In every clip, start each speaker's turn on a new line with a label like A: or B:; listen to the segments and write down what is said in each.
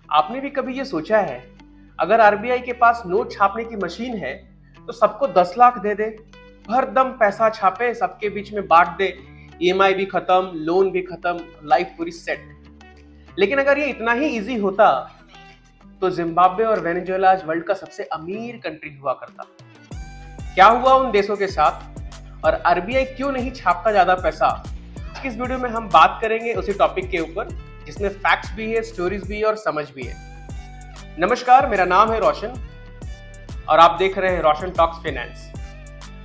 A: आपने भी कभी ये सोचा है, अगर आरबीआई के पास नोट छापने की मशीन है तो सबको 10 लाख दे दे, भरदम पैसा छापे, सबके बीच में बांट दे, ईएमआई भी खत्म, लोन भी खत्म, लाइफ पूरी सेट। लेकिन अगर ये इतना ही इजी होता तो जिम्बाब्वे और वेनेजुएला आज वर्ल्ड का सबसे अमीर कंट्री हुआ करता। क्या हुआ उन देशों के साथ और आरबीआई क्यों नहीं छापता ज्यादा पैसा? आज की इस वीडियो में हम बात करेंगे उसी टॉपिक के ऊपर, जिसमें फैक्ट्स भी है, स्टोरीज भी है और समझ भी है। नमस्कार, मेरा नाम है रोशन और आप देख रहे हैं Roshan talks finance.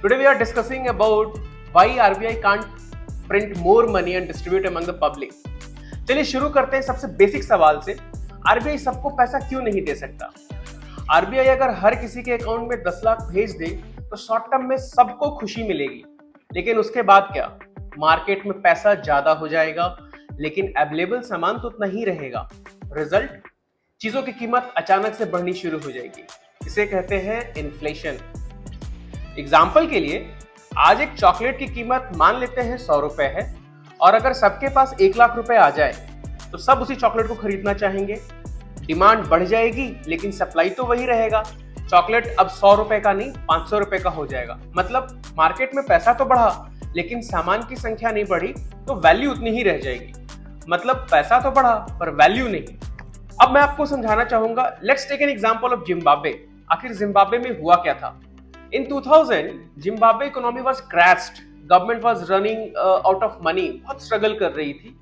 A: Today we are discussing about why RBI can't print more money and distribute among the public. चलिए शुरू करते हैं सबसे बेसिक सवाल से, आरबीआई सबको पैसा क्यों नहीं दे सकता? आरबीआई अगर हर किसी के अकाउंट में 10 लाख भेज दे तो शॉर्ट टर्म में सबको खुशी मिलेगी, लेकिन उसके बाद क्या? मार्केट में पैसा ज्यादा हो जाएगा लेकिन अवेलेबल सामान तो उतना ही रहेगा। रिजल्ट, चीजों की कीमत अचानक से बढ़नी शुरू हो जाएगी। इसे कहते हैं इन्फ्लेशन। एग्जाम्पल के लिए, आज एक चॉकलेट की कीमत मान लेते हैं 100 रुपए है और अगर सबके पास 1 लाख रुपए आ जाए तो सब उसी चॉकलेट को खरीदना चाहेंगे। डिमांड बढ़ जाएगी लेकिन सप्लाई तो वही रहेगा। चॉकलेट अब 100 रुपए का नहीं 500 रुपए का हो जाएगा। मतलब मार्केट में पैसा तो बढ़ा लेकिन सामान की संख्या नहीं बढ़ी तो वैल्यू उतनी ही रह जाएगी। मतलब पैसा तो बढ़ा पर वैल्यू नहीं। अब मैं आपको समझाना चाहूंगा। Let's take an example of Zimbabwe. आखिर जिम्बाब्वे में हुआ क्या था? In 2000 Zimbabwe economy was crashed, government was running out of money, बहुत स्ट्रगल कर रही थी।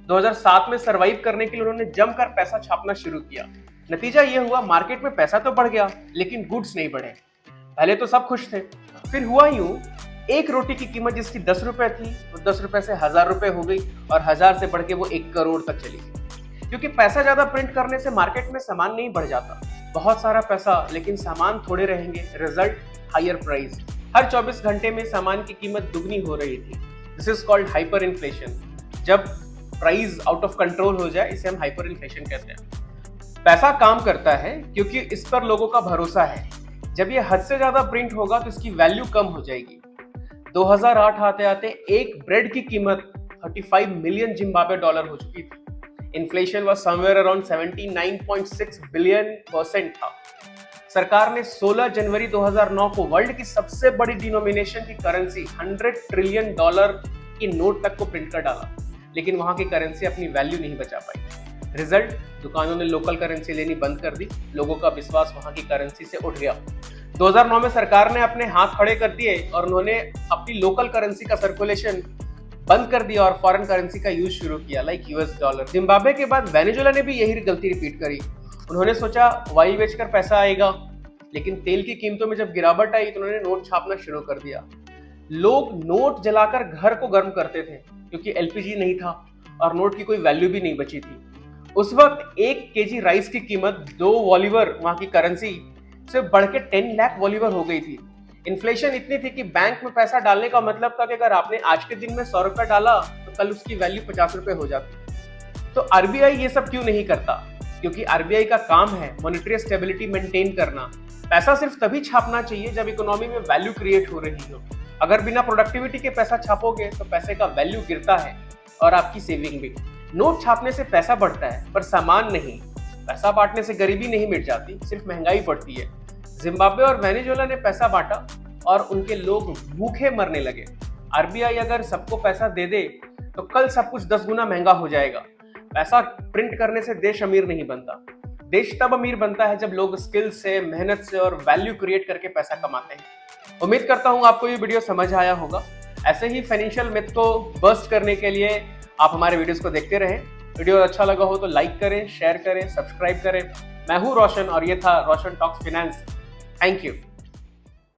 A: 2007 में सरवाइव करने के लिए उन्होंने जमकर पैसा छापना शुरू किया। नतीजा ये हुआ, मार्केट में पैसा तो बढ़ गया लेकिन गुड्स नहीं बढ़े। पहले तो सब खुश थे, फिर हुआ यूं, एक रोटी की कीमत जिसकी 10 रुपए थी वो 10 रुपए से 1000 रुपए हो गई और 1000 से बढ़ के वो 1 करोड़ तक चली गई। क्योंकि पैसा ज्यादा प्रिंट करने से मार्केट में सामान नहीं बढ़ जाता। बहुत सारा पैसा लेकिन सामान थोड़े रहेंगे। Result, higher price. हर 24 घंटे में सामान की कीमत दुगनी हो रही थी। This is called hyper inflation. जब प्राइस आउट ऑफ कंट्रोल हो जाए इसे हम हाइपर इन्फ्लेशन कहते हैं। पैसा काम करता है क्योंकि इस पर लोगों का भरोसा है। जब ये हद से ज्यादा प्रिंट होगा तो इसकी वैल्यू कम हो जाएगी। 2008 आते आते एक ब्रेड की कीमत 35 मिलियन जिम्बाब्वे डॉलर हो चुकी थी। Inflation was somewhere around 79.6 billion % था। सरकार ने 16 जनवरी 2009 को वर्ल्ड की सबसे बड़ी डिनोमिनेशन की करेंसी $100 ट्रिलियन की नोट तक को प्रिंट कर डाला, लेकिन वहां की करेंसी अपनी वैल्यू नहीं बचा पाई। रिजल्ट, दुकानों ने लोकल करेंसी लेनी बंद कर दी, लोगों का विश्वास वहां की करेंसी से उठ गया। 2009 में सरकार ने अपने हाथ खड़े कर दिए और उन्होंने अपनी लोकल करेंसी का सर्कुलेशन बंद कर दिया और फॉरेन करेंसी का यूज शुरू किया, लाइक यूएस डॉलर। जिम्बाब्वे के बाद वेनेजुएला ने भी यही गलती रिपीट करी। उन्होंने सोचा वाई बेचकर पैसा आएगा, लेकिन तेल की कीमतों में जब गिरावट आई तो उन्होंने नोट छापना शुरू कर दिया। लोग नोट जलाकर घर को गर्म करते थे क्योंकि एलपीजी नहीं था और नोट की कोई वैल्यू भी नहीं बची थी। उस वक्त 1 केजी राइस की कीमत 2 वॉलीवर वहां की करेंसी से बढ़ के 10 लाख वॉलीवर हो गई थी। इन्फ्लेशन इतनी थी कि बैंक में पैसा डालने का मतलब था कि अगर आपने आज के दिन में 100 रुपए डाला तो कल उसकी वैल्यू 50 रुपए हो जाती। तो आरबीआई ये सब क्यों नहीं करता? क्योंकि आरबीआई का काम है मॉनेटरी स्टेबिलिटी मेंटेन करना। पैसा सिर्फ तभी छापना चाहिए जब इकोनॉमी में वैल्यू क्रिएट हो रही हो। अगर बिना प्रोडक्टिविटी के पैसा छापोगे तो पैसे का वैल्यू गिरता है और आपकी सेविंग भी। नोट छापने से पैसा बढ़ता है पर सामान नहीं। पैसा बांटने से गरीबी नहीं मिट जाती, सिर्फ महंगाई बढ़ती है। जिम्बाब्वे और वेनेजुएला ने पैसा बांटा और उनके लोग भूखे मरने लगे। आरबीआई अगर सबको पैसा दे दे तो कल सब कुछ 10 गुना महंगा हो जाएगा। पैसा प्रिंट करने से देश अमीर नहीं बनता। देश तब अमीर बनता है जब लोग स्किल से, मेहनत से और वैल्यू क्रिएट करके पैसा कमाते हैं। उम्मीद करता हूं आपको ये वीडियो समझ आया होगा। ऐसे ही फाइनेंशियल मिथ को बस्ट करने के लिए आप हमारे वीडियोस को देखते रहें। वीडियो अच्छा लगा हो तो लाइक करें, शेयर करें, सब्सक्राइब करें। मैं हूं रोशन और ये था रोशन टॉक्स फाइनेंस। Thank you.